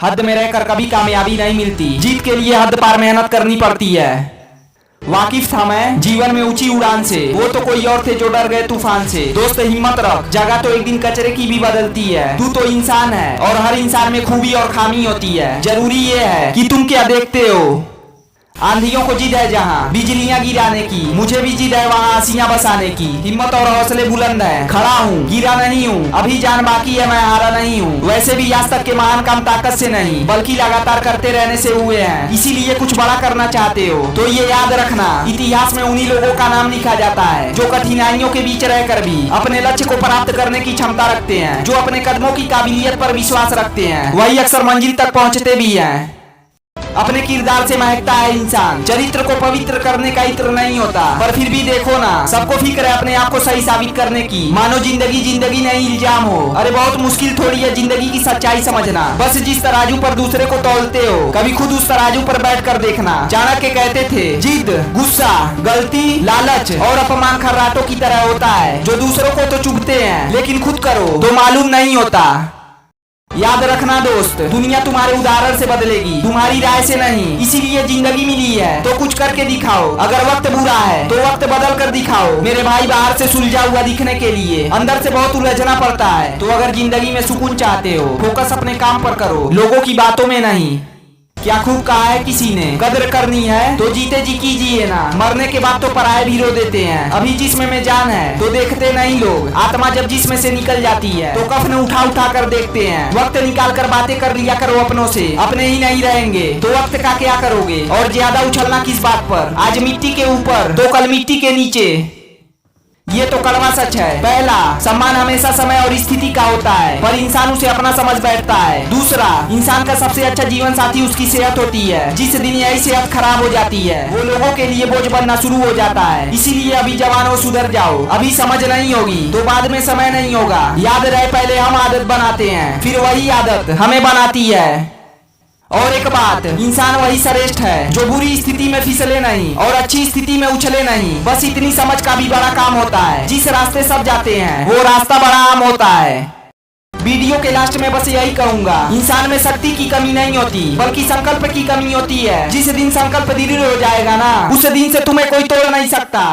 हद में रहकर कभी कामयाबी नहीं मिलती, जीत के लिए हद पार मेहनत करनी पड़ती है। वाकिफ था मैं जीवन में ऊंची उड़ान से, वो तो कोई और थे जो डर गए तूफान से। दोस्त हिम्मत रख, जगह तो एक दिन कचरे की भी बदलती है। तू तो इंसान है और हर इंसान में खूबी और खामी होती है। जरूरी ये है कि तुम क्या देखते हो। आंधियों को जिद है जहाँ बिजलियां गिराने की, मुझे भी जिद है वहाँ आसियां बसाने की। हिम्मत और हौसले बुलंद है, खड़ा हूँ गिरा नहीं हूँ, अभी जान बाकी है मैं हारा नहीं हूँ। वैसे भी आज तक के महान काम ताकत से नहीं बल्कि लगातार करते रहने से हुए हैं। इसीलिए कुछ बड़ा करना चाहते हो तो ये याद रखना, इतिहास में उन्हीं लोगों का नाम लिखा जाता है जो कठिनाइयों के बीच रहकर भी अपने लक्ष्य को प्राप्त करने की क्षमता रखते हैं, जो अपने कदमों की काबिलियत पर विश्वास रखते हैं, वही अक्सर मंजिल तक पहुँचते भी हैं। अपने किरदार से महकता है इंसान, चरित्र को पवित्र करने का इत्र नहीं होता। पर फिर भी देखो ना, सबको फिक्र है अपने आप को सही साबित करने की, मानो जिंदगी नहीं इल्जाम हो। अरे बहुत मुश्किल थोड़ी है जिंदगी की सच्चाई समझना। बस जिस तराजू पर दूसरे को तौलते हो कभी खुद उस तराजू पर बैठ कर देखना। चाणक्य कहते थे जिद, गुस्सा, गलती, लालच और अपमान खर्राटों की तरह होता है जो दूसरों को तो चुभते हैं लेकिन खुद करो तो मालूम नहीं होता। याद रखना दोस्त, दुनिया तुम्हारे उदाहरण से बदलेगी, तुम्हारी राय से नहीं। इसीलिए जिंदगी मिली है तो कुछ करके दिखाओ। अगर वक्त बुरा है तो वक्त बदल कर दिखाओ। मेरे भाई बाहर से सुलझा हुआ दिखने के लिए अंदर से बहुत उलझना पड़ता है। तो अगर जिंदगी में सुकून चाहते हो फोकस अपने काम पर करो, लोगों की बातों में नहीं। क्या खूब कहा है किसी ने, कदर करनी है तो जीते जी कीजिए ना, मरने के बाद तो पराये भी रो देते हैं। अभी जिस्म में जान है तो देखते नहीं लोग, आत्मा जब जिस्म से निकल जाती है तो कफन उठा उठा कर देखते हैं। वक्त निकाल कर बातें कर लिया करो अपनों से, अपने ही नहीं रहेंगे तो वक्त का क्या करोगे। और ज्यादा उछलना किस बात पर, आज मिट्टी के ऊपर तो कल मिट्टी के नीचे, ये तो कड़वा सच है। पहला, सम्मान हमेशा समय और स्थिति का होता है पर इंसान उसे अपना समझ बैठता है। दूसरा, इंसान का सबसे अच्छा जीवन साथी उसकी सेहत होती है। जिस दिन यही सेहत खराब हो जाती है वो लोगों के लिए बोझ बनना शुरू हो जाता है। इसीलिए अभी जवानों सुधर जाओ, अभी समझ नहीं होगी तो बाद में समय नहीं होगा। याद रहे पहले हम आदत बनाते हैं फिर वही आदत हमें बनाती है। और एक बात, इंसान वही श्रेष्ठ है जो बुरी स्थिति में फिसले नहीं और अच्छी स्थिति में उछले नहीं। बस इतनी समझ का भी बड़ा काम होता है। जिस रास्ते सब जाते हैं वो रास्ता बड़ा आम होता है। वीडियो के लास्ट में बस यही कहूंगा, इंसान में शक्ति की कमी नहीं होती बल्कि संकल्प की कमी होती है। जिस दिन संकल्प दृढ़ हो जाएगा ना उस दिन से तुम्हें कोई तोड़ नहीं सकता।